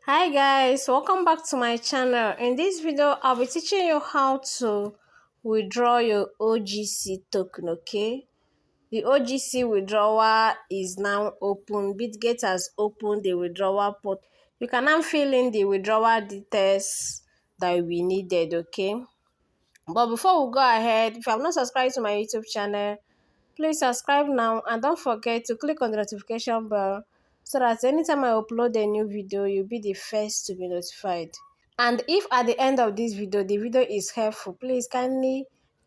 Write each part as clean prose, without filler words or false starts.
Hi guys, welcome back to my channel. In this video, I'll be teaching you how to withdraw your OGC token, okay? The OGC withdrawal is now open. Bitget has opened the withdrawal port. You can now fill in the withdrawal details that we needed, okay? But before we go ahead, if you have not subscribed to my YouTube channel, please subscribe now and don't forget to click on the notification bell so that anytime I upload a new video, you'll be the first to be notified. And if at the end of this video, the video is helpful, please kindly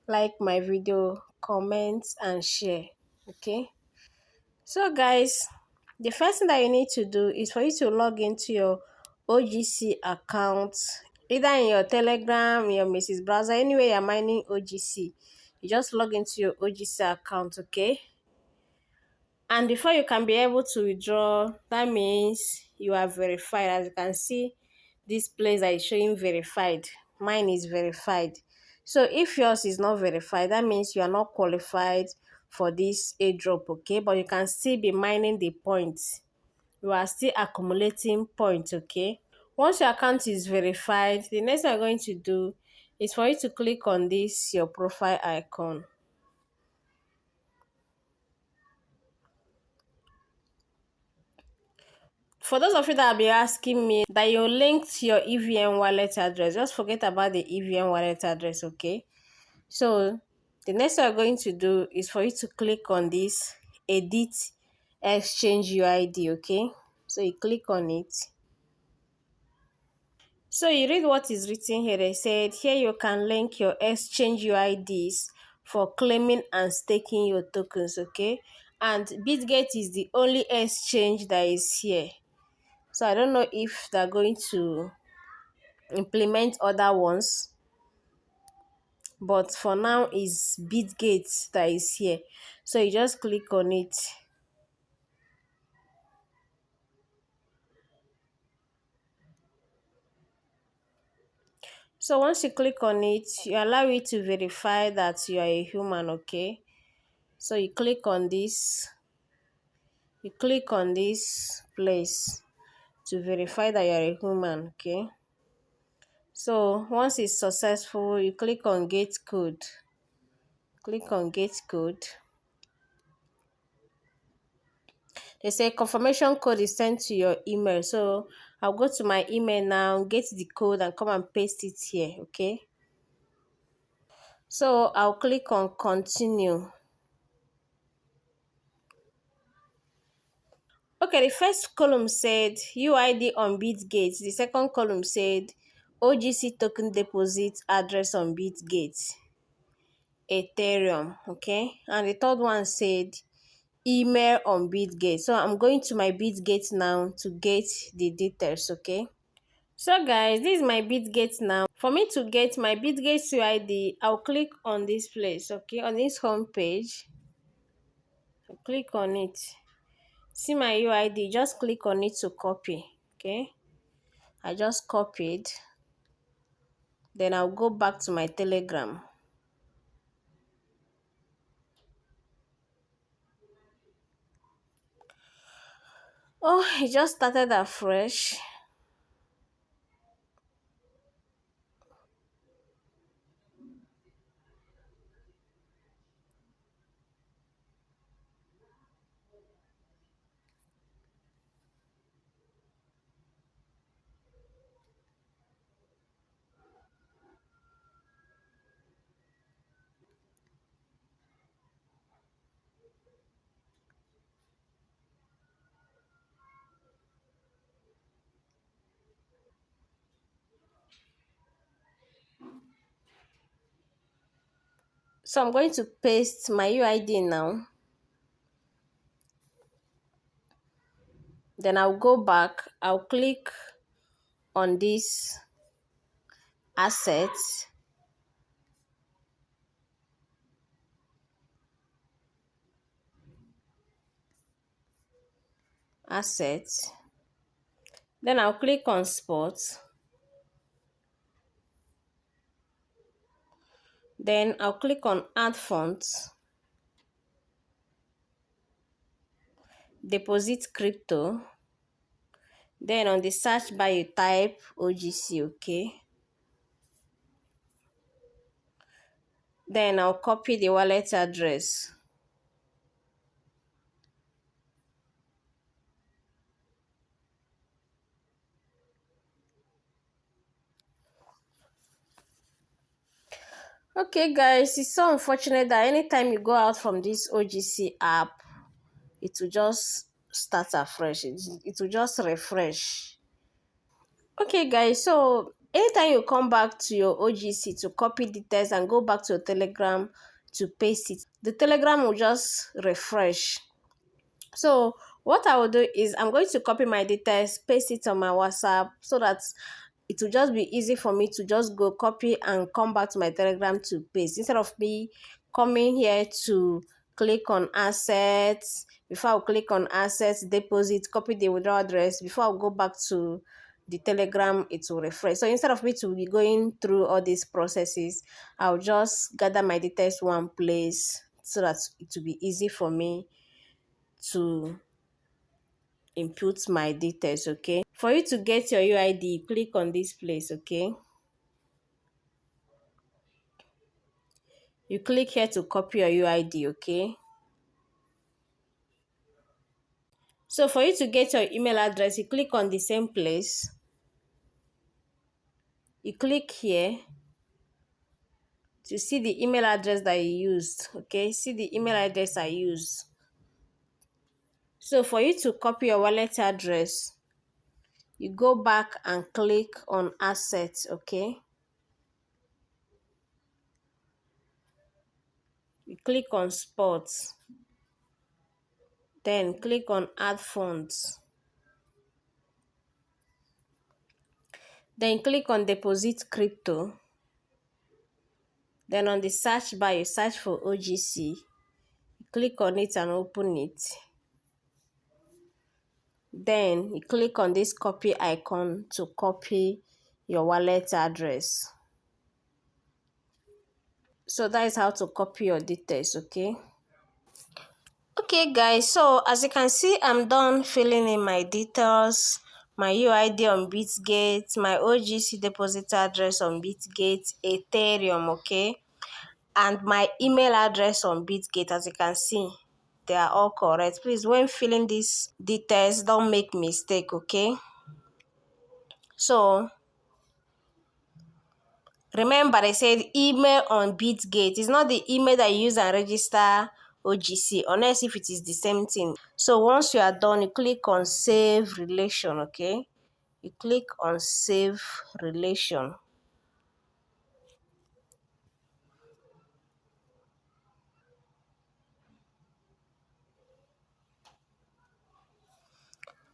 like my video, comment, and share. Okay? So guys, the first thing that you need to do is for you to log into your OGC account, either in your Telegram, in your Mrs. Browser, anywhere you're mining OGC. You just log into your OGC account, okay? And before you can be able to withdraw, that means you are verified. As you can see, this place that is showing verified. Mine is verified. So if yours is not verified, that means you are not qualified for this airdrop, okay? But you can still be mining the points. You are still accumulating points, okay? Once your account is verified, the next thing you're going to do is for you to click on this, your profile icon. For those of you that will be asking me that you linked your EVM wallet address, just forget about the EVM wallet address, okay? So the next thing you're going to do is for you to click on this edit exchange UID, okay? So you click on it. So you read what is written here. They said here you can link your exchange UIDs for claiming and staking your tokens, okay? And Bitget is the only exchange that is here. So I don't know if they're going to implement other ones, but for now is Bitget that is here. So you just click on it. So once you click on it, you allow it to verify that you are a human, okay? So you click on this. You click on this place to verify that you are a human, okay? So once it's successful, you click on get code. Click on get code. They say confirmation code is sent to your email. So I'll go to my email now, get the code and come and paste it here, okay? So I'll click on continue. Okay, the first column said UID on Bitgate. The second column said OGC token deposit address on Bitgate, Ethereum, okay? And the third one said email on Bitgate. So I'm going to my Bitgate now to get the details, okay? So guys, this is my Bitget now. For me to get my Bitget UID, I'll click on this place, okay, on this home page. I'll click on it. See my UID, just click on it to copy, okay? I just copied. Then I'll go back to my Telegram. Oh, it just started afresh. So I'm going to paste my UID now. Then I'll go back. I'll click on this assets. Assets. Then I'll click on sports. Then I'll click on add funds, deposit crypto. Then on the search bar, you type OGC, okay? Then I'll copy the wallet address. Okay, guys, it's so unfortunate that anytime you go out from this OGC app, it will just start afresh. It will just refresh. Okay, guys, so anytime you come back to your OGC to copy details and go back to your Telegram to paste it, the Telegram will just refresh. So what I will do is I'm going to copy my details, paste it on my WhatsApp so that it will just be easy for me to just go copy and come back to my Telegram to paste instead of me coming here to click on assets. Before I click on assets, deposit, copy the withdrawal address. Before I go back to the Telegram, it will refresh. So instead of me to be going through all these processes, I'll just gather my details one place so that it will be easy for me to input my details. Okay, for you to get your UID, click on this place. Okay, you click here to copy your UID. Okay, so for you to get your email address, you click on the same place, you click here to see the email address that you used. Okay, see the email address I used. So for you to copy your wallet address, you go back and click on assets. Okay, you click on sports, then click on add funds, then click on deposit crypto. Then on the search bar, you search for OGC. Click on it and open it. Then you click on this copy icon to copy your wallet address. So that is how to copy your details, okay? Okay, guys, so as you can see, I'm done filling in my details, my UID on Bitgate, my OGC deposit address on Bitgate, Ethereum, okay? And my email address on Bitgate. As you can see, they are all correct. Please, when filling these details, don't make mistake, okay? So remember, I said email on Bitgate. It's not the email that you use and register OGC, unless if it is the same thing. So once you are done, you click on save relation, okay? You click on save relation.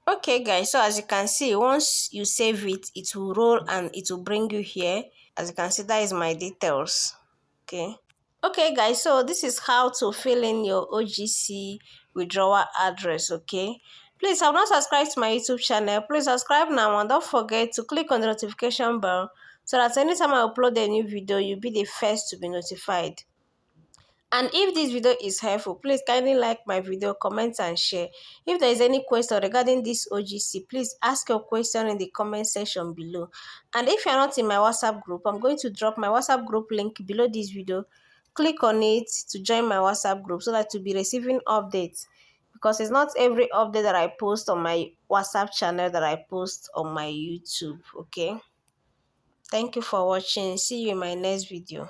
Okay, guys, so as you can see, once you save it, it will roll and it will bring you here. As you can see, that is my details. Okay, guys, so this is how to fill in your OGC withdrawal address. Okay, please have not subscribed to my YouTube channel, please subscribe now and don't forget to click on the notification bell so that anytime I upload a new video, you'll be the first to be notified. And if this video is helpful, please kindly like my video, comment and share. If there is any question regarding this OGC, please ask your question in the comment section below. And if you're not in my WhatsApp group, I'm going to drop my WhatsApp group link below this video. Click on it to join my WhatsApp group so that you'll be receiving updates. Because it's not every update that I post on my WhatsApp channel that I post on my YouTube, okay? Thank you for watching. See you in my next video.